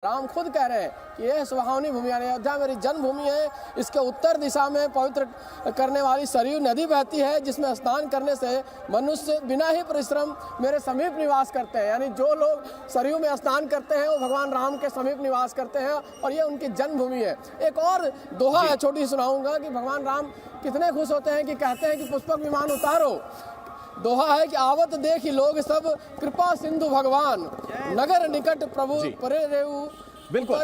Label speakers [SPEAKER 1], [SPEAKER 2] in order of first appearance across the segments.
[SPEAKER 1] राम खुद कह रहे हैं कि यह सुहावनी भूमि यानी अयोध्या मेरी जन्मभूमि है। इसके उत्तर दिशा में पवित्र करने वाली सरयू नदी बहती है, जिसमें स्नान करने से मनुष्य बिना ही परिश्रम मेरे समीप निवास करते हैं। यानी जो लोग सरयू में स्नान करते हैं वो भगवान राम के समीप निवास करते हैं और ये उनकी जन्मभूमि है। एक और दोहा है, छोटी सुनाऊंगा कि भगवान राम कितने खुश होते हैं कि कहते हैं कि पुष्पक विमान उतारो। दोहा है कि आवत देख लोग सब कृपा सिंधु भगवान, नगर निकट प्रभु परे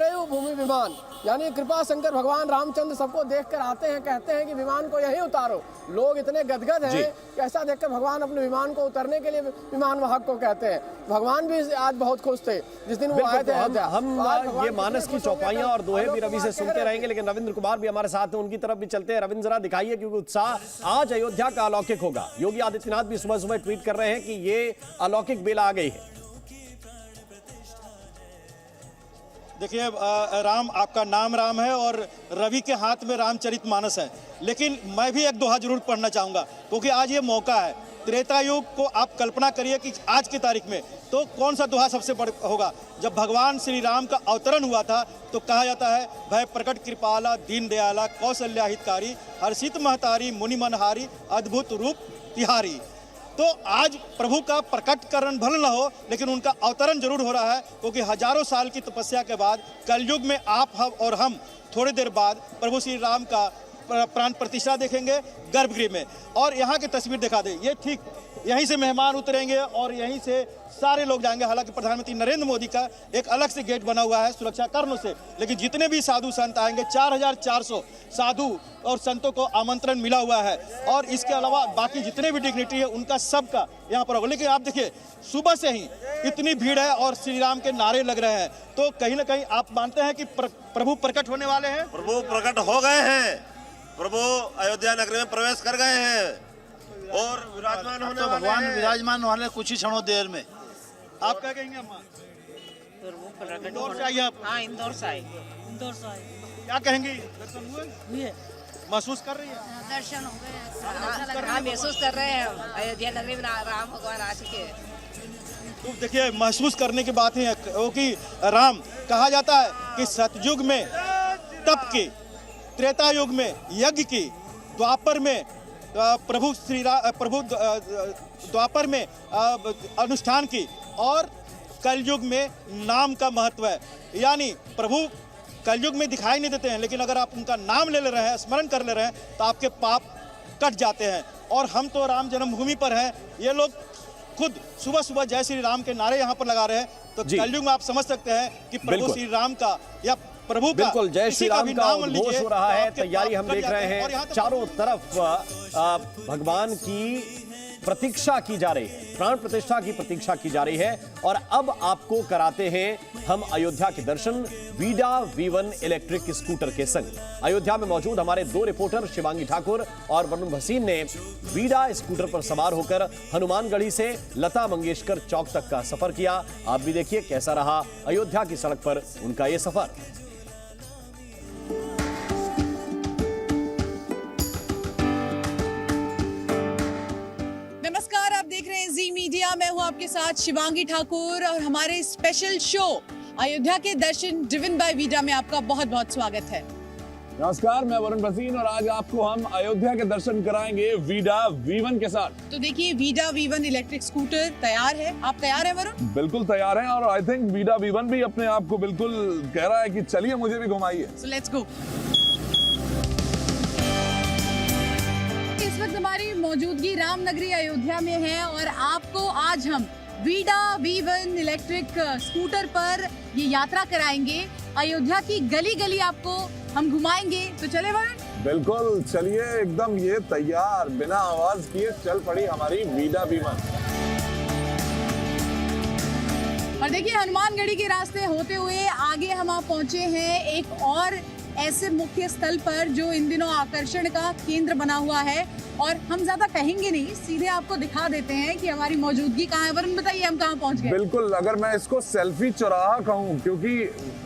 [SPEAKER 1] रेऊ भूमि विमान। यानी कृपा शंकर भगवान रामचंद्र सबको देखकर आते हैं, कहते हैं कि विमान को यहीं उतारो। लोग इतने गदगद हैं कि ऐसा देखकर भगवान अपने विमान को उतरने के लिए विमान वाहक को कहते हैं। भगवान भी आज बहुत खुश थे जिस दिन वो आए थे।
[SPEAKER 2] हम ये मानस की चौपाइयां और दोहे भी रवि से सुनते रहेंगे, लेकिन रविंद्र कुमार भी हमारे साथ हैं, उनकी तरफ भी चलते हैं। रविंद्र जरा दिखाइए, क्योंकि उत्साह आज अयोध्या का अलौकिक होगा। योगी आदित्यनाथ भी सुबह सुबह ट्वीट कर रहे हैं कि ये अलौकिक बेला आ गई है।
[SPEAKER 3] देखिए राम, आपका नाम राम है और रवि के हाथ में रामचरितमानस है, लेकिन मैं भी एक दोहा जरूर पढ़ना चाहूँगा क्योंकि आज ये मौका है। त्रेता युग को आप कल्पना करिए कि आज की तारीख में तो कौन सा दोहा सबसे बड़ा होगा। जब भगवान श्री राम का अवतरण हुआ था तो कहा जाता है, भय प्रकट कृपाला दीन दयाला कौशल्या हितकारी हर्षित महतारी मुनि मनहारी अद्भुत रूप तिहारी। तो आज प्रभु का प्रकटकरण भले न हो, लेकिन उनका अवतरण जरूर हो रहा है, क्योंकि हजारों साल की तपस्या के बाद कलयुग में आप और हम थोड़ी देर बाद प्रभु श्री राम का प्राण प्रतिष्ठा देखेंगे गर्भगृह में। और यहाँ की तस्वीर दिखा दे, ये ठीक यहीं से मेहमान उतरेंगे और यहीं से सारे लोग जाएंगे। हालांकि प्रधानमंत्री नरेंद्र मोदी का एक अलग से गेट बना हुआ है सुरक्षा कारणों से, लेकिन जितने भी साधु संत आएंगे 4400 साधु और संतों को आमंत्रण मिला हुआ है। और इसके अलावा बाकी जितने भी डिग्निटी है उनका सबका यहाँ पर होगा। लेकिन आप देखिए सुबह से ही इतनी भीड़ है और श्री राम के नारे लग रहे हैं, तो कहीं ना कहीं आप मानते हैं कि प्रभु प्रकट होने वाले हैं।
[SPEAKER 4] प्रभु प्रकट हो गए हैं, प्रभु अयोध्या नगरी में प्रवेश कर गए हैं और विराजमान होने
[SPEAKER 5] तो भगवान विराजमान वाले कुछ ही क्षणों देर में।
[SPEAKER 3] आप क्या कहेंगे अम्मा? इंदौर से आई आप?
[SPEAKER 6] हाँ, इंदौर से आई। इंदौर से आई।
[SPEAKER 3] क्या कहेंगे? दर्शन हुए? महसूस कर रही है?
[SPEAKER 6] दर्शन हो गए। हाँ, महसूस कर रहे हैं अयोध्या नगरी में राम भगवान आ चुके हैं।
[SPEAKER 3] तो देखिए महसूस करने की बात है क्योंकि राम कहा जाता है कि सतयुग में तप की, त्रेता युग में यज्ञ की, द्वापर में प्रभु द्वापर में अनुष्ठान की और कलयुग में नाम का महत्व है। यानी प्रभु कलयुग में दिखाई नहीं देते हैं, लेकिन अगर आप उनका नाम ले रहे हैं, स्मरण कर ले रहे हैं, तो आपके पाप कट जाते हैं। और हम तो राम जन्मभूमि पर हैं, ये लोग खुद सुबह सुबह जय श्री राम के नारे यहाँ पर लगा रहे हैं। तो कलयुग में आप समझ सकते हैं कि प्रभु श्री राम का या प्रभु का
[SPEAKER 2] बिल्कुल जय श्री राम का उद्घोष हो रहा है। तैयारी हम देख रहे हैं, चारों तरफ भगवान की प्रतीक्षा की जा रही है, प्राण प्रतिष्ठा की प्रतीक्षा की जा रही है। और अब आपको कराते हैं हम अयोध्या के दर्शन वीडा V1 इलेक्ट्रिक स्कूटर के संग। अयोध्या में मौजूद हमारे दो रिपोर्टर शिवांगी ठाकुर और वरुण भसीन ने वीडा स्कूटर पर सवार होकर हनुमानगढ़ी से लता मंगेशकर चौक तक का सफर किया। आप भी देखिए कैसा रहा अयोध्या की सड़क पर उनका यह सफर।
[SPEAKER 7] नमस्कार, आप देख रहे हैं जी मीडिया। मैं हूं आपके साथ शिवांगी ठाकुर और हमारे स्पेशल शो अयोध्या के दर्शन ड्रिवन बाय वीडा में आपका बहुत बहुत स्वागत है।
[SPEAKER 8] नमस्कार, मैं वरुण भसीन और आज आपको हम अयोध्या के दर्शन कराएंगे वीडा V1 के साथ।
[SPEAKER 7] तो देखिए वीडा V1 इलेक्ट्रिक स्कूटर तैयार है। आप तैयार हैं वरुण?
[SPEAKER 8] बिल्कुल तैयार हैं और आई थिंक वीडा V1 भी अपने आप को बिल्कुल कह रहा है कि चलिए मुझे भी घुमाइए।
[SPEAKER 7] So let's go. इस वक्त हमारी मौजूदगी रामनगरी अयोध्या में है और आपको आज हम वीडा V1 इलेक्ट्रिक स्कूटर पर ये यात्रा कराएंगे। अयोध्या की गली गली आपको हम घुमाएंगे, तो चले वरुण?
[SPEAKER 8] बिल्कुल चलिए, एकदम ये तैयार बिना आवाज किए चल पड़ी हमारी वीडा V1।
[SPEAKER 7] और देखिए हनुमानगढ़ी के रास्ते होते हुए आगे हम आप पहुंचे हैं एक और ऐसे मुख्य स्थल पर जो इन दिनों आकर्षण का केंद्र बना हुआ है। और हम ज्यादा कहेंगे नहीं, सीधे आपको दिखा देते हैं कि हमारी मौजूदगी कहाँ है। वरुण बताइए हम कहाँ पहुंच गए?
[SPEAKER 8] बिल्कुल, अगर मैं इसको सेल्फी चौराहा कहूँ, क्योंकि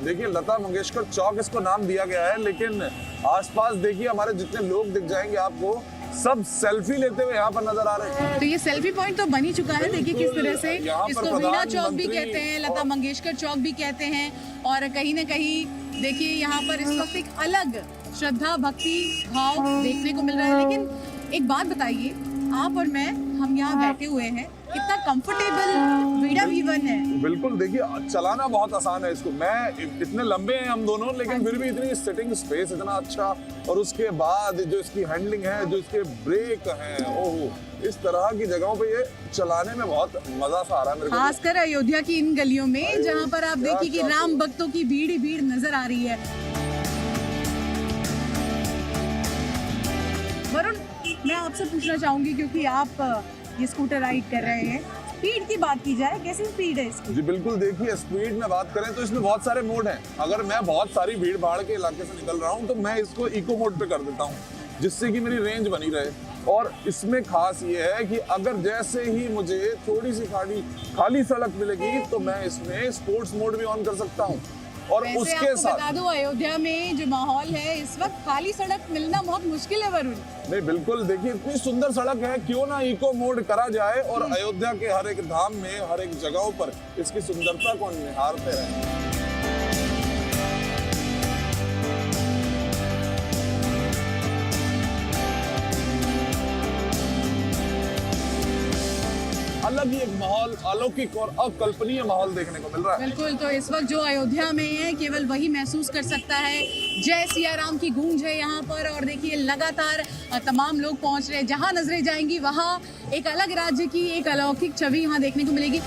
[SPEAKER 8] देखिए लता मंगेशकर चौक इसको नाम दिया गया है, लेकिन आसपास देखिए हमारे जितने लोग दिख जाएंगे आपको, सब सेल्फी लेते हुए यहाँ पर नजर आ रहे हैं।
[SPEAKER 7] तो ये सेल्फी पॉइंट तो बन ही चुका है। देखिए किस तरह से
[SPEAKER 8] यहाँ पर
[SPEAKER 7] इसको वीणा चौक भी
[SPEAKER 8] प्रधानमंत्री
[SPEAKER 7] कहते हैं, लता मंगेशकर चौक भी कहते हैं। और कहीं ना कहीं देखिए यहाँ पर इस वक्त एक अलग श्रद्धा भक्ति भाव देखने को मिल रहा है। लेकिन एक बात बताइए, आप और मैं, हम यहाँ बैठे हुए हैं, कितना कंफर्टेबल वीणा V1 है।
[SPEAKER 8] बिल्कुल, देखिए चलाना बहुत आसान है इसको। मैं इतने लंबे हैं हम दोनों, लेकिन फिर भी इतनी सिटिंग स्पेस इतना अच्छा, और उसके बाद जो इसकी हैंडलिंग है, जो इसके ब्रेक हैं, ओहो, इस तरह की जगहों पे ये चलाने में बहुत मजा सा आ रहा है मेरे को।
[SPEAKER 7] खासकर अयोध्या की इन गलियों में जहाँ पर आप देखिए कि राम भक्तों की भीड़ ही भीड़ नजर आ रही है। वरुण, मैं आपसे पूछना चाहूंगी, क्योंकि आप ये स्कूटर राइड कर रहे हैं, स्पीड की बात की जाए, कैसी स्पीड है इसकी?
[SPEAKER 8] जी बिल्कुल, देखिए स्पीड में बात करें तो इसमें बहुत सारे मोड हैं। अगर मैं बहुत सारी भीड़ भाड़ के इलाके से निकल रहा हूँ तो मैं इसको इको मोड पे कर देता हूँ, जिससे कि मेरी रेंज बनी रहे। और इसमें खास ये है कि अगर जैसे ही मुझे थोड़ी सी खाली सड़क मिलेगी तो मैं इसमें स्पोर्ट्स मोड भी ऑन कर सकता हूँ। और उसके साथ
[SPEAKER 7] बता दूं, अयोध्या में जो माहौल है इस वक्त, खाली सड़क मिलना बहुत मुश्किल है वरुण।
[SPEAKER 8] नहीं बिल्कुल, देखिए इतनी सुंदर सड़क है, क्यों ना इको मोड करा जाए और अयोध्या के हर एक धाम में, हर एक जगहों पर इसकी सुंदरता को निहारते रहे। अलग ही एक माहौल, अलौकिक और अकल्पनीय माहौल देखने को मिल रहा है।
[SPEAKER 7] बिल्कुल, तो इस वक्त जो अयोध्या में है केवल वही महसूस कर सकता है। जय सिया राम की गूंज है यहाँ पर, और देखिए लगातार तमाम लोग पहुँच रहे हैं। जहाँ नजरें जाएंगी वहाँ एक अलग राज्य की एक अलौकिक छवि यहाँ देखने को मिलेगी।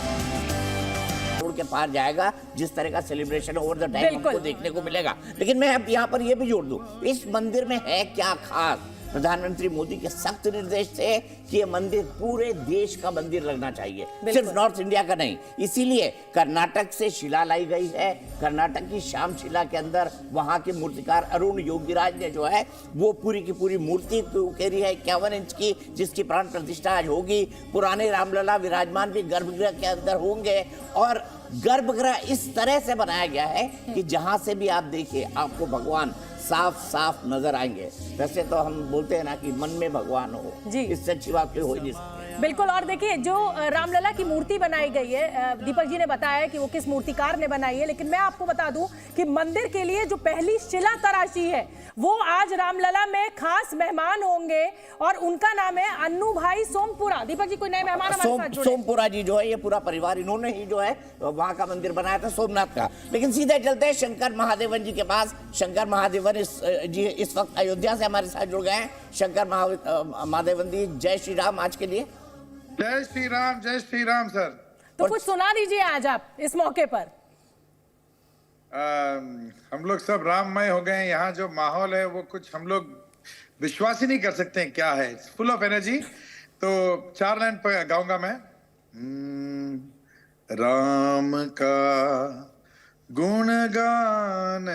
[SPEAKER 9] रोड के पार जाएगा, जिस तरह का सेलिब्रेशन ओवर द टाइम हमको देखने को मिलेगा। लेकिन मैं अब यहाँ पर ये भी जोड़ दूं, इस मंदिर में है क्या खास। प्रधानमंत्री मोदी के सख्त निर्देश थे कि ये मंदिर पूरे देश का मंदिर लगना चाहिए, सिर्फ नॉर्थ इंडिया का नहीं। इसीलिए कर्नाटक से शिला लाई गई है। कर्नाटक की श्याम शिला के अंदर वहाँ के मूर्तिकार अरुण योगीराज ने जो है वो पूरी की पूरी मूर्ति उकेरी है 51 इंच की, जिसकी प्राण प्रतिष्ठा आज होगी। पुराने रामलला विराजमान भी गर्भगृह के अंदर होंगे, और गर्भगृह इस तरह से बनाया गया है कि जहाँ से भी आप देखिए आपको भगवान साफ साफ नजर आएंगे। वैसे तो हम बोलते हैं ना कि मन में भगवान हो, इससे अच्छी बात कोई हो ही नहीं सकती।
[SPEAKER 10] बिल्कुल। और देखिए जो रामलला की मूर्ति बनाई गई है, दीपक जी ने बताया कि वो किस मूर्तिकार ने बनाई है, लेकिन मैं आपको बता दूं कि मंदिर के लिए जो पहली शिला तराशी है वो आज रामलला में खास मेहमान होंगे, और उनका नाम है अन्नू भाई सोमपुरा। दीपक जी, कोई नए मेहमान हमारे साथ जुड़े?
[SPEAKER 9] सोमपुरा जी जो है, ये पूरा परिवार इन्होंने ही जो है वहाँ का मंदिर बनाया था, सोमनाथ का। लेकिन सीधे चलते हैं शंकर महादेवन जी के पास। शंकर महादेवन जी इस वक्त अयोध्या से हमारे साथ जुड़ गए हैं। शंकर महादेवन जी, जय श्री राम आज के लिए।
[SPEAKER 11] जय श्री राम, जय श्री राम सर।
[SPEAKER 10] तो कुछ सुना दीजिए आज आप इस मौके पर।
[SPEAKER 11] हम लोग सब राममय हो गए हैं। यहाँ जो माहौल है वो कुछ हम लोग विश्वास ही नहीं कर सकते हैं क्या है। Full of energy. तो 4 लाइन पर गाऊंगा मैं। राम का गुणगान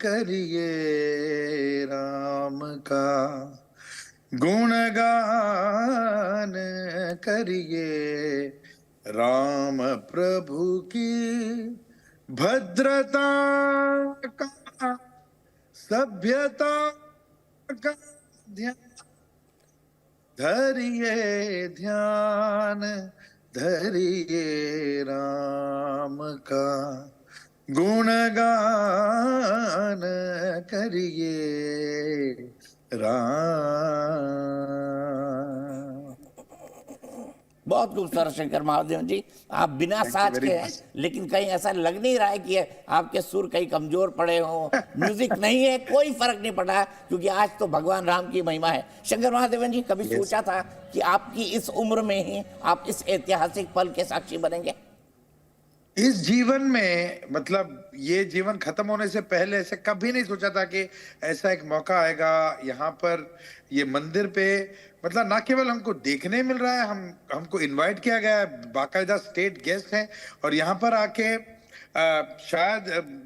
[SPEAKER 11] करिए, राम का गुणगान करिए, राम प्रभु की भद्रता का, सभ्यता का ध्यान धरिए, ध्यान धरिए, राम का गुणगान करिए, राम।
[SPEAKER 9] बहुत खूबसूरत शंकर महादेवन जी, आप बिना साज के हैं, लेकिन कहीं ऐसा लग नहीं रहा है कि आपके सुर कहीं कमजोर पड़े हो। म्यूजिक नहीं है, कोई फर्क नहीं पड़ा, क्योंकि आज तो भगवान राम की महिमा है। शंकर महादेवन जी, कभी सोचा था कि आपकी इस उम्र में ही आप इस ऐतिहासिक पल के साक्षी बनेंगे?
[SPEAKER 11] इस जीवन में, मतलब ये जीवन खत्म होने से पहले ऐसे कभी नहीं सोचा था कि ऐसा एक मौका आएगा यहाँ पर, ये मंदिर पे। मतलब ना केवल हमको देखने मिल रहा है, हमको इनवाइट किया गया है, बाकायदा स्टेट गेस्ट हैं, और यहाँ पर आके शायद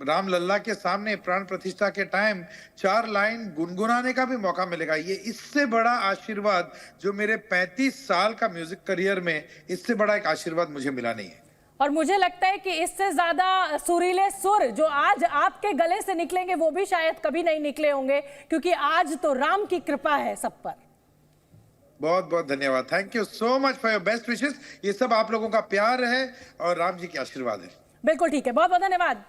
[SPEAKER 11] रामलला के सामने प्राण प्रतिष्ठा के टाइम 4 लाइन गुनगुनाने का भी मौका मिलेगा। ये इससे बड़ा आशीर्वाद जो मेरे 35 साल का म्यूजिक करियर में, इससे बड़ा एक आशीर्वाद मुझे मिला नहीं है।
[SPEAKER 10] और मुझे लगता है कि इससे ज्यादा सुरीले सुर जो आज आपके गले से निकलेंगे वो भी शायद कभी नहीं निकले होंगे, क्योंकि आज तो राम की कृपा है सब पर।
[SPEAKER 11] बहुत बहुत धन्यवाद। Thank you so much for your best wishes. ये सब आप लोगों का प्यार है और राम जी के आशीर्वाद है।
[SPEAKER 10] बिल्कुल ठीक है, बहुत बहुत धन्यवाद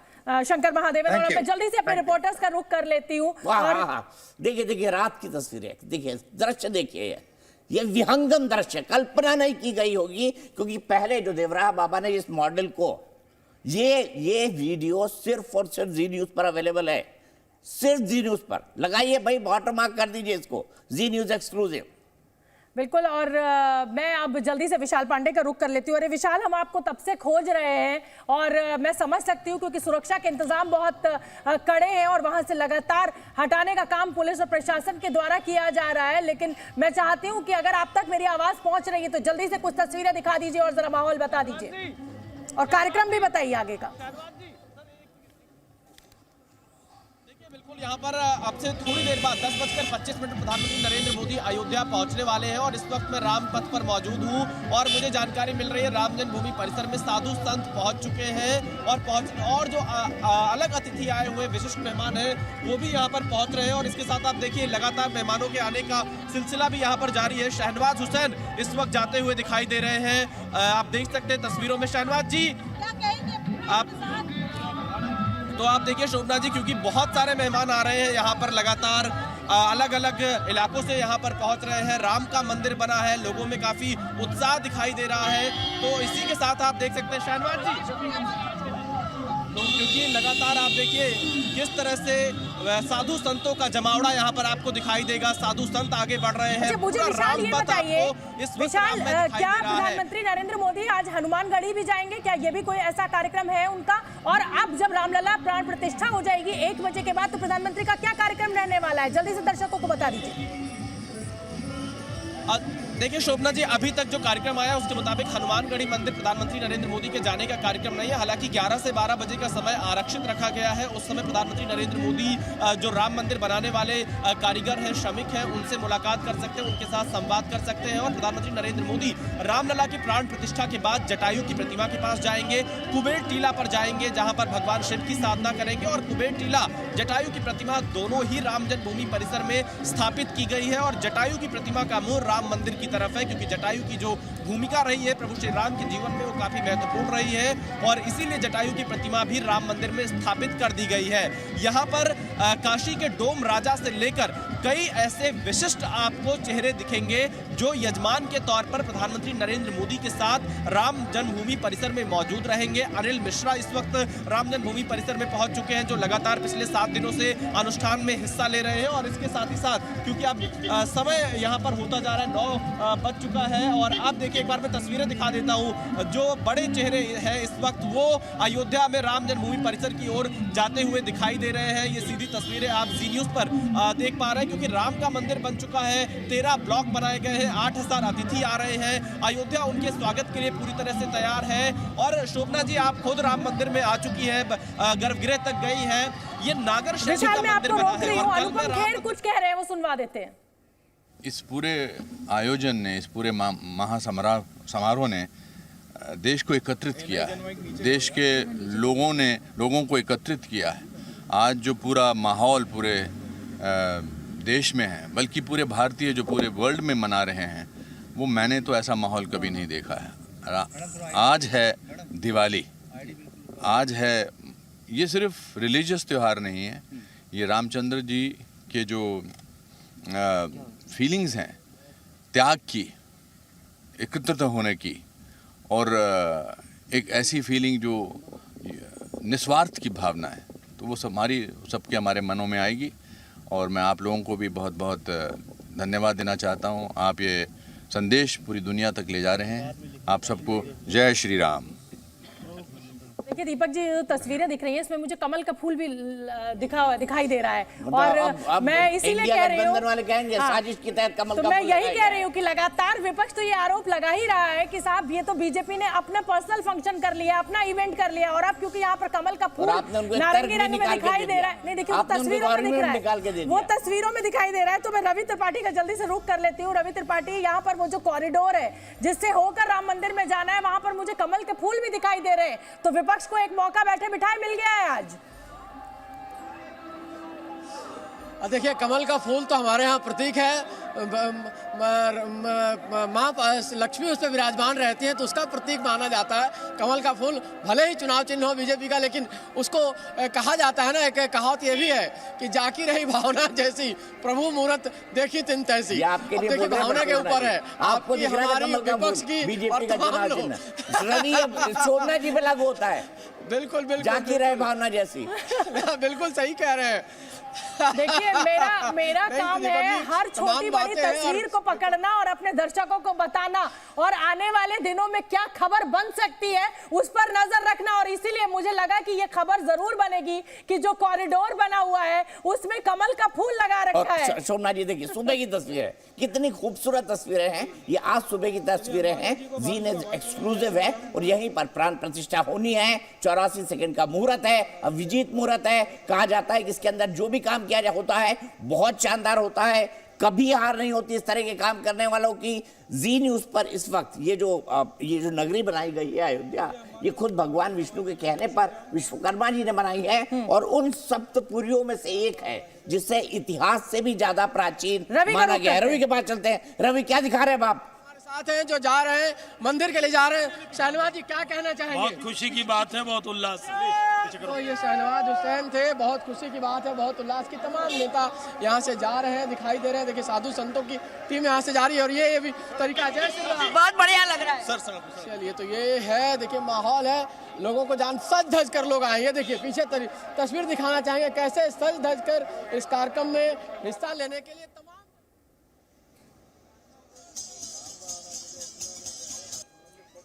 [SPEAKER 10] शंकर महादेवन। और मैं जल्दी से अपने रिपोर्टर्स का रुख कर लेती हूँ।
[SPEAKER 9] देखिए रात की तस्वीरें, देखिए दृश्य, देखिए ये विहंगम दृश्य, कल्पना नहीं की गई होगी, क्योंकि पहले जो देवराह बाबा ने इस मॉडल को, ये वीडियो सिर्फ और सिर्फ जी न्यूज पर अवेलेबल है, सिर्फ जी न्यूज पर। लगाइए भाई, वाटर मार्क कर दीजिए इसको, जी न्यूज एक्सक्लूसिव।
[SPEAKER 10] बिल्कुल। और मैं अब जल्दी से विशाल पांडे का रुख कर लेती हूँ। अरे विशाल, हम आपको तब से खोज रहे हैं और मैं समझ सकती हूँ क्योंकि सुरक्षा के इंतजाम बहुत कड़े हैं और वहां से लगातार हटाने का काम पुलिस और प्रशासन के द्वारा किया जा रहा है। लेकिन मैं चाहती हूँ कि अगर आप तक मेरी आवाज पहुंच रही है तो जल्दी से कुछ तस्वीरें दिखा दीजिए और जरा माहौल बता दीजिए और कार्यक्रम भी बताइए आगे का।
[SPEAKER 12] बिल्कुल, यहाँ पर अब से थोड़ी देर बाद 10:25 प्रधानमंत्री नरेंद्र मोदी अयोध्या पहुंचने वाले हैं और इस वक्त मैं रामपथ पर मौजूद हूँ और मुझे जानकारी मिल रही है राम जन्मभूमि परिसर में साधु संत पहुंच चुके हैं और जो अलग अतिथि आए हुए विशिष्ट मेहमान हैं वो भी यहाँ पर पहुंच रहे हैं। और इसके साथ आप देखिए लगातार मेहमानों के आने का सिलसिला भी यहाँ पर जारी है। शहनवाज हुसैन इस वक्त जाते हुए दिखाई दे रहे हैं, आप देख सकते हैं तस्वीरों में। शहनवाज जी, आप देखिए शोभना जी, क्योंकि बहुत सारे मेहमान आ रहे हैं यहाँ पर, लगातार अलग अलग इलाकों से यहाँ पर पहुँच रहे हैं। राम का मंदिर बना है, लोगों में काफी उत्साह दिखाई दे रहा है। तो इसी के साथ आप देख सकते हैं शहनवाज जी, तो क्योंकि लगातार आप देखिए किस तरह से साधु संतों का जमावड़ा यहाँ पर आपको दिखाई देगा। साधु संत आगे बढ़ रहे हैं।
[SPEAKER 10] मुझे विशाल ये बताइए, विशाल, क्या प्रधानमंत्री नरेंद्र मोदी आज हनुमानगढ़ी भी जाएंगे? क्या ये भी कोई ऐसा कार्यक्रम है उनका? और अब जब रामलला प्राण प्रतिष्ठा हो जाएगी 1 बजे के बाद, तो प्रधानमंत्री का क्या कार्यक्रम रहने वाला है? जल्दी से दर्शकों को बता दीजिए।
[SPEAKER 12] देखिए शोभना जी, अभी तक जो कार्यक्रम आया उसके मुताबिक हनुमानगढ़ी मंदिर प्रधानमंत्री नरेंद्र मोदी के जाने का कार्यक्रम नहीं है। हालांकि 11 से 12 बजे का समय आरक्षित रखा गया है। उस समय प्रधानमंत्री नरेंद्र मोदी जो राम मंदिर बनाने वाले कारीगर हैं, श्रमिक हैं, उनसे मुलाकात कर सकते हैं, उनके साथ संवाद कर सकते हैं। और प्रधानमंत्री नरेंद्र मोदी रामलला की प्राण प्रतिष्ठा के बाद जटायु की प्रतिमा के पास जाएंगे, कुबेर टीला पर जाएंगे जहां पर भगवान शिव की साधना करेंगे। और कुबेर टीला, जटायु की प्रतिमा दोनों ही राम जन्मभूमि परिसर में स्थापित की गई है और जटायु की प्रतिमा का मुंह राम मंदिर की तरफ है, क्योंकि जटायु की जो भूमिका रही है प्रभु श्री राम के जीवन में वो काफी महत्वपूर्ण रही है और इसीलिए जटायु की प्रतिमा भी राम मंदिर में स्थापित कर दी गई है। यहाँ पर काशी के डोम राजा से लेकर कई ऐसे विशिष्ट आपको चेहरे दिखेंगे जो यजमान के तौर पर प्रधानमंत्री नरेंद्र मोदी के साथ राम जन्मभूमि परिसर में मौजूद रहेंगे। अनिल मिश्रा इस वक्त राम जन्मभूमि परिसर में पहुंच चुके हैं, जो लगातार पिछले 7 दिनों से अनुष्ठान में हिस्सा ले रहे हैं। और इसके साथ ही साथ क्योंकि अब समय यहाँ पर होता जा रहा है, 9 बज चुका है और आप देखिए एक बार मैं तस्वीरें दिखा देता हूँ। जो बड़े चेहरे हैं इस वक्त वो अयोध्या में राम जन्मभूमि परिसर की ओर जाते हुए दिखाई दे रहे हैं। ये सीधी तस्वीरें आप जी न्यूज पर देख पा रहे हैं, क्योंकि राम का मंदिर बन चुका है, 13 ब्लॉक बनाए गए हैं, 8000 अतिथि आ रहे हैं। अयोध्या उनके स्वागत के लिए पूरी तरह से तैयार है। और शोभना जी, आप खुद राम मंदिर में आ चुकी है, गर्भगृह तक गई है। ये नागर शैली का मंदिर बना है और
[SPEAKER 10] अनुपम खेर कुछ कह रहे हैं, वो सुनवा देते हैं।
[SPEAKER 13] इस पूरे आयोजन ने, इस पूरे समारोह ने देश को एकत्रित किया है, देश के लोगों को एकत्रित किया है। आज जो पूरा माहौल पूरे देश में है, बल्कि पूरे भारतीय जो पूरे वर्ल्ड में मना रहे हैं, वो मैंने तो ऐसा माहौल कभी नहीं देखा है। आज है दिवाली, आज है, ये सिर्फ रिलीजियस त्यौहार नहीं है, ये रामचंद्र जी के जो फीलिंग्स हैं, त्याग की, एकत्रित होने की और एक ऐसी फीलिंग जो निस्वार्थ की भावना है, तो वो सबके हमारे मनों में आएगी। और मैं आप लोगों को भी बहुत बहुत धन्यवाद देना चाहता हूँ। आप ये संदेश पूरी दुनिया तक ले जा रहे हैं। आप सबको जय श्री राम।
[SPEAKER 10] देखिए दीपक जी, तस्वीरें दिख रही हैं, इसमें मुझे कमल का फूल भी दिखाई दे रहा है। और मैं इसीलिए कह रही हूँ,
[SPEAKER 9] साजिश के तहत कमल
[SPEAKER 10] तो मैं यही कह रही हूँ कि लगातार विपक्ष तो ये आरोप लगा ही रहा है कि साहब ये तो बीजेपी ने अपना पर्सनल फंक्शन कर लिया, अपना इवेंट कर लिया, और अब क्योंकि यहाँ पर कमल का फूल नारंगी रंग में दिखाई दे रहा है, नहीं देखिए वो तस्वीरों में दिख रहा है, वो तस्वीरों में दिखाई दे रहा है। तो मैं रवि त्रिपाठी का जल्दी से रुख कर लेती हूँ। रवि त्रिपाठी, यहाँ पर वो जो कॉरिडोर है जिससे होकर राम मंदिर में जाना है, वहां पर मुझे कमल के फूल भी दिखाई दे रहे हैं, तो विपक्ष को एक मौका बैठे बिठाए मिल गया है आज।
[SPEAKER 1] देखिए कमल का फूल तो हमारे यहाँ प्रतीक है, माँ लक्ष्मी उस पर विराजमान रहती हैं, तो उसका प्रतीक माना जाता है कमल का फूल। भले ही चुनाव चिन्ह हो बीजेपी का, लेकिन उसको कहा जाता है ना, एक कहावत ये भी है कि जाकी रही भावना जैसी, प्रभु मुहूर्त देखी तिन तैसी।
[SPEAKER 9] आपके लिए
[SPEAKER 1] देखिए भावना के ऊपर है,
[SPEAKER 9] आपको दिख रहा है
[SPEAKER 1] हमारी विपक्ष की
[SPEAKER 9] बीजेपी का चुनाव चिन्ह रवि शोभना जी पे लागू होता है।
[SPEAKER 1] बिल्कुल बिल्कुल
[SPEAKER 9] जाकी रहे भावना जैसी।
[SPEAKER 1] बिल्कुल सही कह रहे हैं।
[SPEAKER 10] देखिए मेरा काम है हर छोटी बड़ी तस्वीर को पकड़ना और अपने दर्शकों को बताना और आने वाले दिनों में क्या खबर बन सकती है उस पर नजर रखना। और इसीलिए मुझे लगा कि ये खबर जरूर बनेगी कि जो कॉरिडोर बना हुआ है उसमें कमल का फूल लगा रखा है।
[SPEAKER 9] शोभना जी देखिए सुबह की तस्वीर है, कितनी खूबसूरत तस्वीरें हैं। ये आज सुबह की तस्वीरें हैं, जी ने एक्सक्लूसिव है और यहीं पर प्राण प्रतिष्ठा होनी है। 84 सेकंड का मुहूर्त है, अभिजीत मुहूर्त है। कहा जाता है कि इसके अंदर जो भी काम किया होता है बहुत शानदार होता है, कभी हार नहीं होती इस तरह के काम करने वालों की। जी न्यूज पर इस वक्त ये जो नगरी बनाई गई है अयोध्या, ये खुद भगवान विष्णु के कहने पर विश्वकर्मा जी ने बनाई है और उन सप्तपुरियों में से एक है जिसे इतिहास से भी ज्यादा प्राचीन माना गया है। रवि के पास चलते हैं। रवि क्या दिखा रहे हैं आप?
[SPEAKER 1] साथ हैं जो जा रहे हैं मंदिर के लिए जा रहे हैं। शहनवाज जी क्या कहना चाहेंगे?
[SPEAKER 14] बहुत खुशी की बात है, बहुत उल्लास।
[SPEAKER 1] तो ये शहनवाज हुसैन थे, बहुत खुशी की बात है, बहुत उल्लास की। तमाम नेता यहाँ से जा रहे हैं, दिखाई दे रहे हैं। देखिए साधु संतों की टीम यहाँ से जा रही है और ये भी तरीका जय श्री राम,
[SPEAKER 6] बहुत बढ़िया लग रहा है
[SPEAKER 14] सर।
[SPEAKER 1] चलिए तो ये है, देखिए माहौल है, लोगों को जान सज धज कर लोग आए। ये देखिए पीछे तस्वीर दिखाना चाहेंगे कैसे सज धज कर इस कार्यक्रम में हिस्सा लेने के लिए।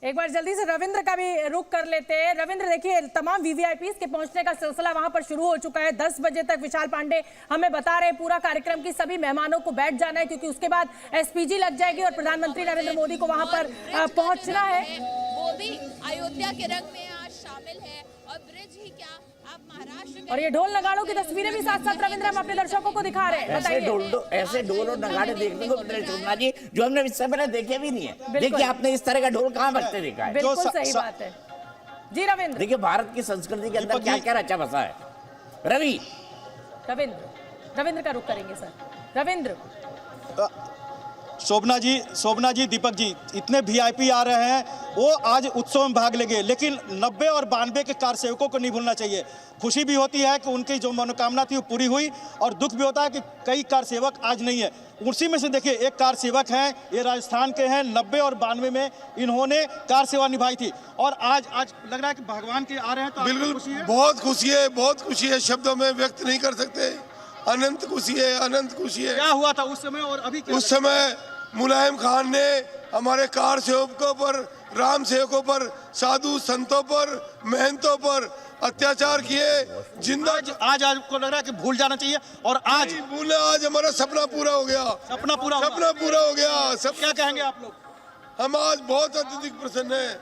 [SPEAKER 10] एक बार जल्दी से रविंद्र का भी रुख कर लेते हैं। रविंद्र देखिए तमाम वीवीआईपीज के पहुंचने का सिलसिला वहां पर शुरू हो चुका है। 10 बजे तक विशाल पांडे हमें बता रहे हैं पूरा कार्यक्रम की सभी मेहमानों को बैठ जाना है क्योंकि उसके बाद एसपीजी लग जाएगी और प्रधानमंत्री नरेंद्र मोदी को वहां पर पहुंचना है।
[SPEAKER 15] वो भी अयोध्या के रंग में आज शामिल है और ब्रिज ही क्या आप महाराष्ट्र
[SPEAKER 10] और ये ढोल नगाड़ों की तस्वीरें भी साथ साथ रविंद्र हम अपने दर्शकों को दिखा रहे हैं।
[SPEAKER 9] ऐसे ढोल और नगाड़े देखने को मिल रहे शोभना जी जो हमने इससे पहले देखे भी नहीं है। देखिए आपने इस तरह का ढोल कहाँ बजते देखा है?
[SPEAKER 10] बिल्कुल सही बात है जी रविंद्र।
[SPEAKER 9] देखिए भारत की संस्कृति के अंदर क्या क्या रचा बसा है।
[SPEAKER 10] रविंद्र का रुख करेंगे सर। रविंद्र
[SPEAKER 3] शोभना जी दीपक जी इतने वीआईपी आ रहे हैं, वो आज उत्सव में भाग लेंगे, लेकिन 90 और 92 के कार सेवकों को नहीं भूलना चाहिए। खुशी भी होती है कि उनकी जो मनोकामना थी वो पूरी हुई और दुख भी होता है कि कई कार सेवक आज नहीं है। उसी में से देखिए एक कार सेवक हैं, ये राजस्थान के हैं। 90 और 92 में इन्होंने कार सेवा निभाई थी और आज लग रहा है कि भगवान के आ रहे हैं तो
[SPEAKER 16] बिल्कुल बहुत खुशी है, बहुत खुशी है, शब्दों में व्यक्त नहीं कर सकते। अनंत खुशी है, अनंत खुशी है।
[SPEAKER 3] क्या हुआ था उस समय और अभी?
[SPEAKER 16] उस समय मुलायम खान ने हमारे कार सेवकों पर, राम सेवकों पर, साधु संतों पर, महंतों पर अत्याचार किए। जिंदा
[SPEAKER 3] आज आपको लग रहा है कि भूल जाना चाहिए और आज
[SPEAKER 16] भूले, आज हमारा सपना पूरा हो गया।
[SPEAKER 3] सपना पूरा
[SPEAKER 16] हो गया। सब
[SPEAKER 3] क्या कहेंगे आप लोग?
[SPEAKER 16] हम आज बहुत अत्यधिक प्रसन्न हैं।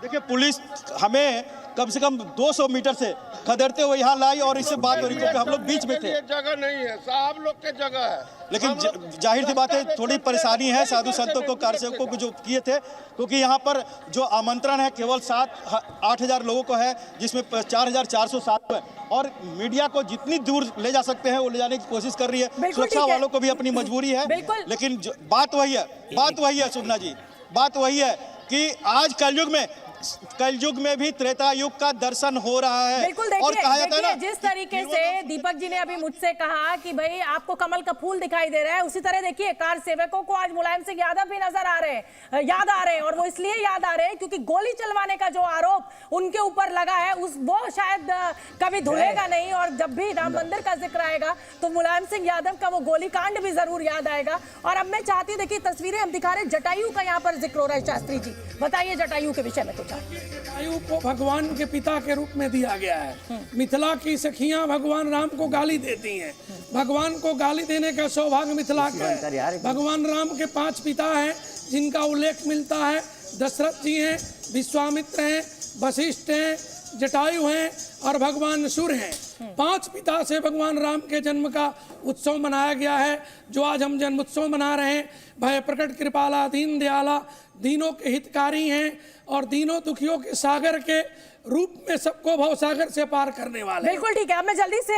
[SPEAKER 3] देखिए पुलिस हमें कम से कम 200 मीटर से खदेड़ते हुए यहाँ लाई और इससे बात हो रही क्योंकि हम लोग बीच में थे।
[SPEAKER 16] जगह नहीं है, साहब लोग के जगह है,
[SPEAKER 3] लेकिन जाहिर सी बात है थोड़ी परेशानी है साधु संतों को, कारसेवकों को जो किए थे, क्योंकि यहाँ पर जो आमंत्रण है केवल 7-8 हजार लोगों को है, जिसमें 4407 है और मीडिया को जितनी दूर ले जा सकते हैं वो ले जाने की कोशिश कर रही है। सुरक्षा वालों को भी अपनी मजबूरी है, लेकिन बात वही है शोभना जी, बात वही है कि आज कलयुग में भी त्रेता युग का दर्शन हो रहा है।
[SPEAKER 10] बिल्कुल
[SPEAKER 3] और कहा जाता है ना,
[SPEAKER 10] जिस तरीके से दीपक जी ने अभी मुझसे कहा कि भाई आपको कमल का फूल दिखाई दे रहा है, उसी तरह देखिए कार सेवकों को आज मुलायम सिंह यादव भी नजर आ रहे हैं, याद आ रहे हैं और वो इसलिए याद आ रहे हैं क्योंकि गोली चलवाने का जो आरोप उनके ऊपर लगा है वो शायद कभी धुलेगा नहीं और जब भी राम मंदिर का जिक्र आएगा तो मुलायम सिंह यादव का वो गोलीकांड भी जरूर याद आएगा। और अब मैं चाहती हूँ देखिए तस्वीरें हम दिखा रहे हैं, जटायु का यहाँ पर जिक्र हो रहा है। शास्त्री जी बताइए जटायु के विषय में कुछ।
[SPEAKER 17] जटायु को भगवान के पिता के रूप में दिया गया है। मिथिला की सखियां भगवान राम को गाली देती हैं, भगवान को गाली देने का सौभाग्य मिथिला का है। भगवान राम के 5 पिता हैं जिनका उल्लेख मिलता है। दशरथ जी हैं, विश्वामित्र हैं, वशिष्ठ हैं, जटायु हैं और भगवान सूर्य हैं। 5 पिता से भगवान राम के जन्म का उत्सव मनाया गया है, जो आज हम जन्म उत्सव मना रहे हैं। भय प्रकट कृपाला दीन दयाला, दीनों के हितकारी हैं और दीनों दुखियों के सागर के रूप में सबको भवसागर से पार करने वाले।
[SPEAKER 10] बिल्कुल ठीक है। अब मैं जल्दी से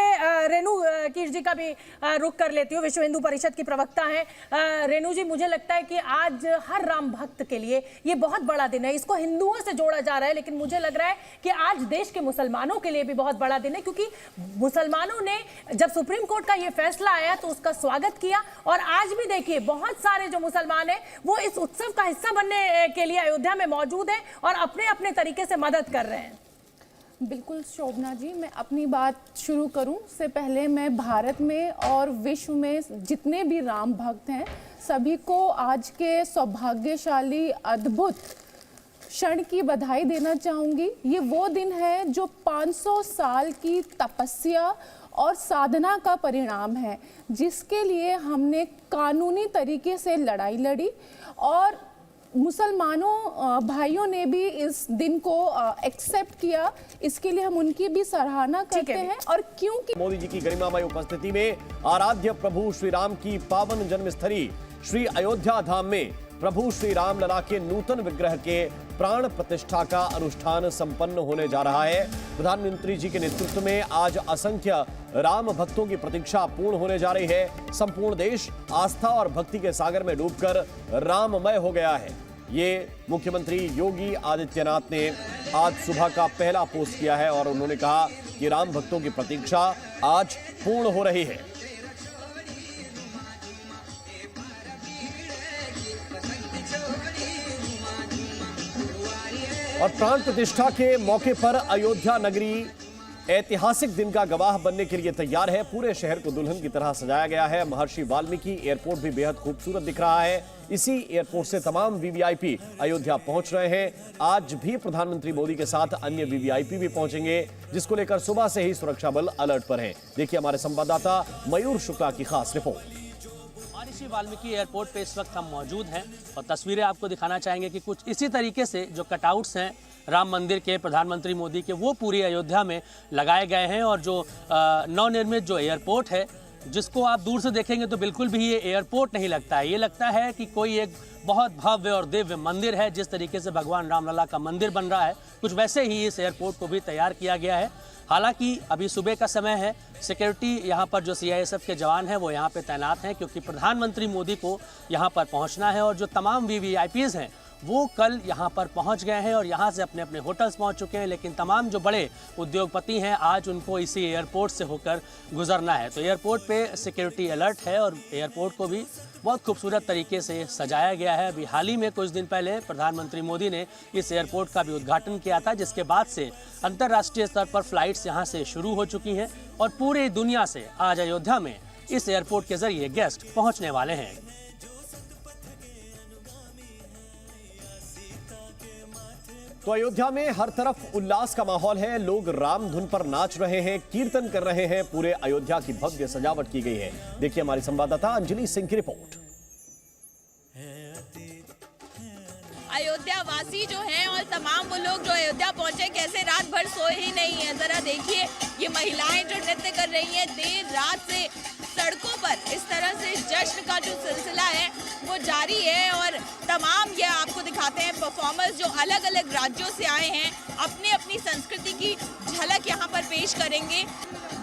[SPEAKER 10] रेणु कीर जी का भी रुख कर लेती हूँ, विश्व हिंदू परिषद की प्रवक्ता हैं। रेणु जी, मुझे लगता है कि आज हर राम भक्त के लिए ये बहुत बड़ा दिन है। इसको हिंदुओं से जोड़ा जा रहा है, लेकिन मुझे लग रहा है कि आज देश के मुसलमानों के लिए भी बहुत बड़ा दिन है, क्योंकि मुसलमानों ने जब सुप्रीम कोर्ट का ये फैसला आया तो उसका स्वागत किया। और आज भी देखिए, बहुत सारे जो मुसलमान हैं वो इस उत्सव का हिस्सा बनने के लिए अयोध्या में मौजूद हैं और अपने अपने तरीके से मदद कर रहे हैं।
[SPEAKER 18] बिल्कुल शोभना जी, मैं अपनी बात शुरू करूं से पहले मैं भारत में और विश्व में जितने भी राम भक्त हैं सभी को आज के सौभाग्यशाली अद्भुत क्षण की बधाई देना चाहूँगी। ये वो दिन है जो 500 साल की तपस्या और साधना का परिणाम है, जिसके लिए हमने कानूनी तरीके से लड़ाई लड़ी और मुसलमानों भाइयों ने भी इस दिन को एक्सेप्ट किया। इसके लिए हम उनकी भी सराहना करते हैं। और क्योंकि
[SPEAKER 2] मोदी जी की गरिमामय उपस्थिति में आराध्य प्रभु श्री राम की पावन जन्मस्थली श्री अयोध्या धाम में प्रभु श्री राम लला के नूतन विग्रह के प्राण प्रतिष्ठा का अनुष्ठान संपन्न होने जा रहा है। प्रधानमंत्री जी के नेतृत्व में आज असंख्य राम भक्तों की प्रतीक्षा पूर्ण होने जा रही है। संपूर्ण देश आस्था और भक्ति के सागर में डूबकर राममय हो गया है। ये मुख्यमंत्री योगी आदित्यनाथ ने आज सुबह का पहला पोस्ट किया है और उन्होंने कहा कि राम भक्तों की प्रतीक्षा आज पूर्ण हो रही है। और प्राण प्रतिष्ठा के मौके पर अयोध्या नगरी ऐतिहासिक दिन का गवाह बनने के लिए तैयार है। पूरे शहर को दुल्हन की तरह सजाया गया है। महर्षि वाल्मीकि एयरपोर्ट भी बेहद खूबसूरत दिख रहा है। इसी एयरपोर्ट से तमाम वीवीआईपी अयोध्या पहुंच रहे हैं। आज भी प्रधानमंत्री मोदी के साथ अन्य वीवीआईपी भी पहुंचेंगे, जिसको लेकर सुबह से ही सुरक्षा बल अलर्ट पर हैं। देखिए हमारे संवाददाता मयूर शुक्ला की खास रिपोर्ट।
[SPEAKER 19] महर्षि वाल्मीकि एयरपोर्ट पे इस वक्त हम मौजूद हैं और तस्वीरें आपको दिखाना चाहेंगे कि कुछ इसी तरीके से जो कटआउट्स हैं राम मंदिर के, प्रधानमंत्री मोदी के, वो पूरी अयोध्या में लगाए गए हैं। और जो नवनिर्मित जो एयरपोर्ट है, जिसको आप दूर से देखेंगे तो बिल्कुल भी ये एयरपोर्ट नहीं लगता है। ये लगता है कि कोई एक बहुत भव्य और दिव्य मंदिर है। जिस तरीके से भगवान रामलला का मंदिर बन रहा है, कुछ वैसे ही इस एयरपोर्ट को भी तैयार किया गया है। हालांकि अभी सुबह का समय है, सिक्योरिटी यहाँ पर जो सीआईएसएफ के जवान हैं वो यहाँ पे तैनात हैं, क्योंकि प्रधानमंत्री मोदी को यहाँ पर पहुँचना है। और जो तमाम वीवीआईपीज़ हैं वो कल यहाँ पर पहुँच गए हैं और यहाँ से अपने अपने होटल्स पहुँच चुके हैं। लेकिन तमाम जो बड़े उद्योगपति हैं, आज उनको इसी एयरपोर्ट से होकर गुजरना है। तो एयरपोर्ट पे सिक्योरिटी अलर्ट है और एयरपोर्ट को भी बहुत खूबसूरत तरीके से सजाया गया है। अभी हाल ही में कुछ दिन पहले प्रधानमंत्री मोदी ने इस एयरपोर्ट का भी उद्घाटन किया था, जिसके बाद से अंतर्राष्ट्रीय स्तर पर फ्लाइट्स यहाँ से शुरू हो चुकी हैं और पूरी दुनिया से आज अयोध्या में इस एयरपोर्ट के जरिए गेस्ट पहुँचने वाले हैं।
[SPEAKER 2] तो अयोध्या में हर तरफ उल्लास का माहौल है। लोग राम धुन पर नाच रहे हैं, कीर्तन कर रहे हैं। पूरे अयोध्या की भव्य सजावट की गई है। देखिए हमारी संवाददाता अंजलि सिंह की रिपोर्ट।
[SPEAKER 15] अयोध्या वासी जो हैं और तमाम वो लोग जो अयोध्या पहुंचे, कैसे रात भर सोए ही नहीं है। जरा देखिए, ये महिलाएं जो नृत्य कर रही हैं, देर रात से सड़कों पर इस तरह से जश्न का जो सिलसिला है वो जारी है। और तमाम ये आपको दिखाते हैं परफॉर्मर्स जो अलग अलग राज्यों से आए हैं, अपनी अपनी संस्कृति की झलक यहाँ पर पेश करेंगे।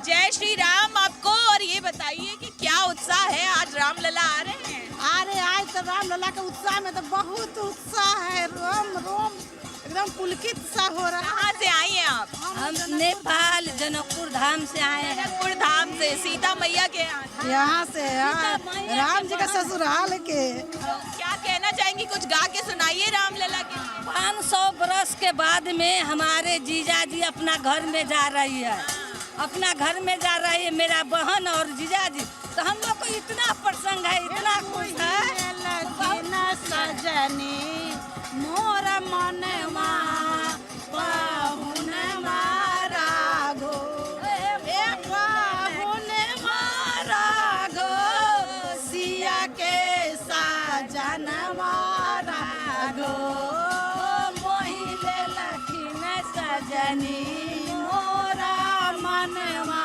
[SPEAKER 15] जय श्री राम आपको। और ये बताइए कि क्या उत्साह है, आज रामलला आ रहे हैं?
[SPEAKER 20] आज तो रामलला के उत्साह में तो बहुत उत्साह है। रोम रोम एकदम पुलकित सा हो रहा है।
[SPEAKER 15] कहाँ से आई हैं आप?
[SPEAKER 20] हम नेपाल जनकपुर धाम से आए हैं।
[SPEAKER 15] जनकपुर धाम से, सीता मैया के
[SPEAKER 20] यहाँ से, राम जी का ससुराल के।
[SPEAKER 15] क्या कहना चाहेंगी, कुछ गा के सुनाइए रामलला के।
[SPEAKER 20] 500 बरस के बाद में हमारे जीजा जी अपना घर में जा रही है, अपना घर में जा रही है मेरा बहन और जीजा जी। तो हम लोग को इतना प्रसंग है, इतना खुश है। सजनी मोर मनवा पाहुन मारा गो, पाहुन मारा गो, सिया के साजन मारा गो, मोहिले लखिन सजनी मोरा मनवा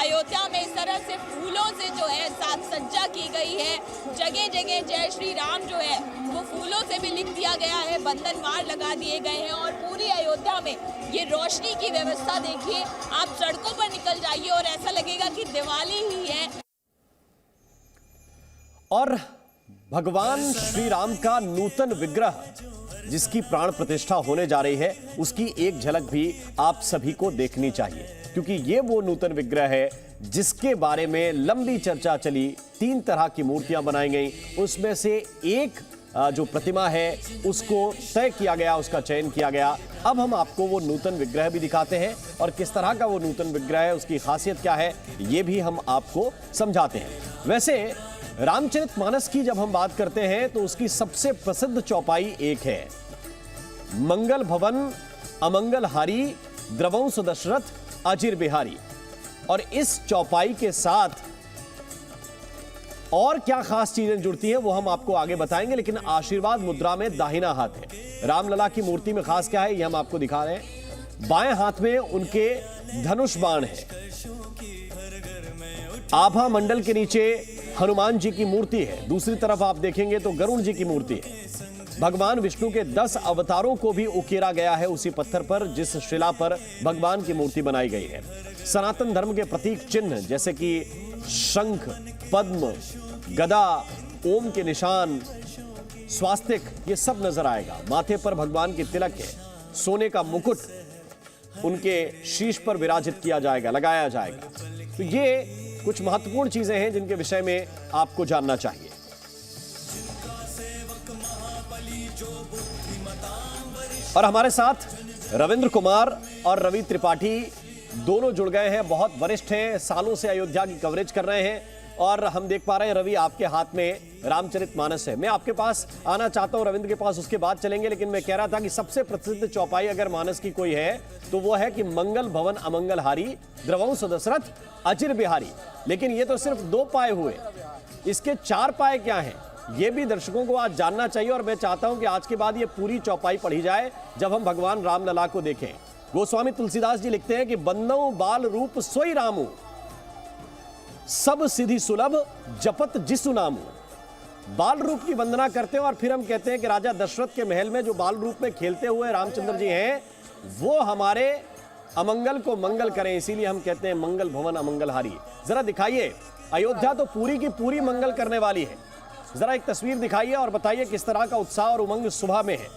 [SPEAKER 15] अयोध्या में इस तरह से फूलों से जो है साज सज्जा की गई है। जगह जगह जय श्री राम जो है वो फूलों से भी लिख दिया गया है, बंधनवार लगा दिए गए हैं और पूरी अयोध्या में ये रोशनी की व्यवस्था देखिए। आप सड़कों पर निकल जाइए और ऐसा लगेगा कि दिवाली ही है।
[SPEAKER 2] और भगवान श्री राम का नूतन विग्रह जिसकी प्राण प्रतिष्ठा होने जा रही है, उसकी एक झलक भी आप सभी को देखनी चाहिए, क्योंकि ये वो नूतन विग्रह है जिसके बारे में लंबी चर्चा चली। 3 तरह की मूर्तियां बनाई गई, उसमें से एक जो प्रतिमा है उसको तय किया गया, उसका चयन किया गया। अब हम आपको वो नूतन विग्रह भी दिखाते हैं और किस तरह का वो नूतन विग्रह है, उसकी खासियत क्या है, ये भी हम आपको समझाते हैं। वैसे रामचरितमानस की जब हम बात करते हैं तो उसकी सबसे प्रसिद्ध चौपाई एक है, मंगल भवन अमंगल हारी द्रवंश दशरथ अजिर बिहारी। और इस चौपाई के साथ और क्या खास चीजें जुड़ती हैं वो हम आपको आगे बताएंगे, लेकिन आशीर्वाद मुद्रा में दाहिना हाथ है। रामलला की मूर्ति में खास क्या है ये हम आपको दिखा रहे हैं। बाएं हाथ में उनके धनुष बाण है, आभा मंडल के नीचे हनुमान जी की मूर्ति है, दूसरी तरफ आप देखेंगे तो गरुड़ जी की मूर्ति है। भगवान विष्णु के 10 अवतारों को भी उकेरा गया है उसी पत्थर पर जिस शिला पर भगवान की मूर्ति बनाई गई है। सनातन धर्म के प्रतीक चिन्ह जैसे कि शंख, पद्म, गदा, ओम के निशान, स्वास्तिक, ये सब नजर आएगा। माथे पर भगवान की तिलक है, सोने का मुकुट उनके शीश पर विराजित किया जाएगा, लगाया जाएगा। तो ये कुछ महत्वपूर्ण चीजें हैं जिनके विषय में आपको जानना चाहिए। और हमारे साथ रविंद्र कुमार और रवि त्रिपाठी दोनों जुड़ गए हैं, बहुत वरिष्ठ हैं, सालों से अयोध्या की कवरेज कर रहे हैं। और हम देख पा रहे हैं रवि आपके हाथ में रामचरितमानस है। मैं आपके पास आना चाहता हूं, रविंद्र के पास उसके बाद चलेंगे, लेकिन मैं कह रहा था कि सबसे प्रसिद्ध चौपाई अगर मानस की कोई है तो वो है कि मंगल भवन अमंगल हारी द्रवंश दशरथ अजिर बिहारी। लेकिन ये तो सिर्फ 2 पाए हुए, इसके 4 पाए क्या हैं ये भी दर्शकों को आज जानना चाहिए। और मैं चाहता हूं कि आज के बाद ये पूरी चौपाई पढ़ी जाए जब हम भगवान रामलला को देखें। गोस्वामी तुलसीदास जी लिखते हैं कि बंदौ बाल रूप सोई रामू, सब सिद्धि सुलभ जपत जिसु नामू। बाल रूप की वंदना करते हैं और फिर हम कहते हैं कि राजा दशरथ के महल में जो बाल रूप में खेलते हुए रामचंद्र जी हैं वो हमारे अमंगल को मंगल करें, इसीलिए हम कहते हैं मंगल भवन अमंगल हारी। जरा दिखाइए, अयोध्या तो पूरी की पूरी मंगल करने वाली है। जरा एक तस्वीर दिखाइए और बताइए किस तरह का उत्साह और उमंग सुबह में है।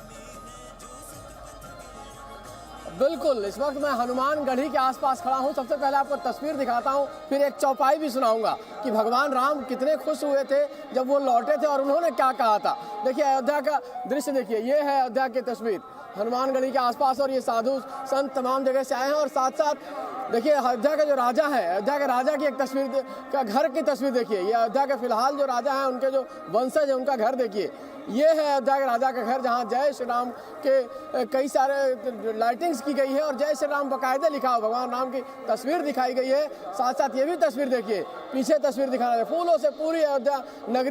[SPEAKER 1] बिल्कुल, इस वक्त मैं हनुमान गढ़ी के आसपास खड़ा हूं। सबसे पहले आपको तस्वीर दिखाता हूं, फिर एक चौपाई भी सुनाऊंगा कि भगवान राम कितने खुश हुए थे जब वो लौटे थे और उन्होंने क्या कहा था। देखिए अयोध्या का दृश्य देखिए, ये है अयोध्या की तस्वीर हनुमान गढ़ी के आसपास, और ये साधु संत तमाम जगह से आए हैं। और साथ साथ देखिए अयोध्या के जो राजा हैं, अयोध्या के राजा की एक तस्वीर का घर की तस्वीर देखिए। ये अयोध्या के फिलहाल जो राजा हैं उनके जो वंशज है उनका घर देखिए। ये है अयोध्या के राजा का घर जहाँ जय श्री राम के कई सारे लाइटिंग्स की गई है और जय श्री राम बाकायदे लिखा हुआ, भगवान राम की तस्वीर दिखाई गई है। साथ साथ ये भी तस्वीर देखिए, पीछे तस्वीर दिखाना है, फूलों से पूरी अयोध्या नगरी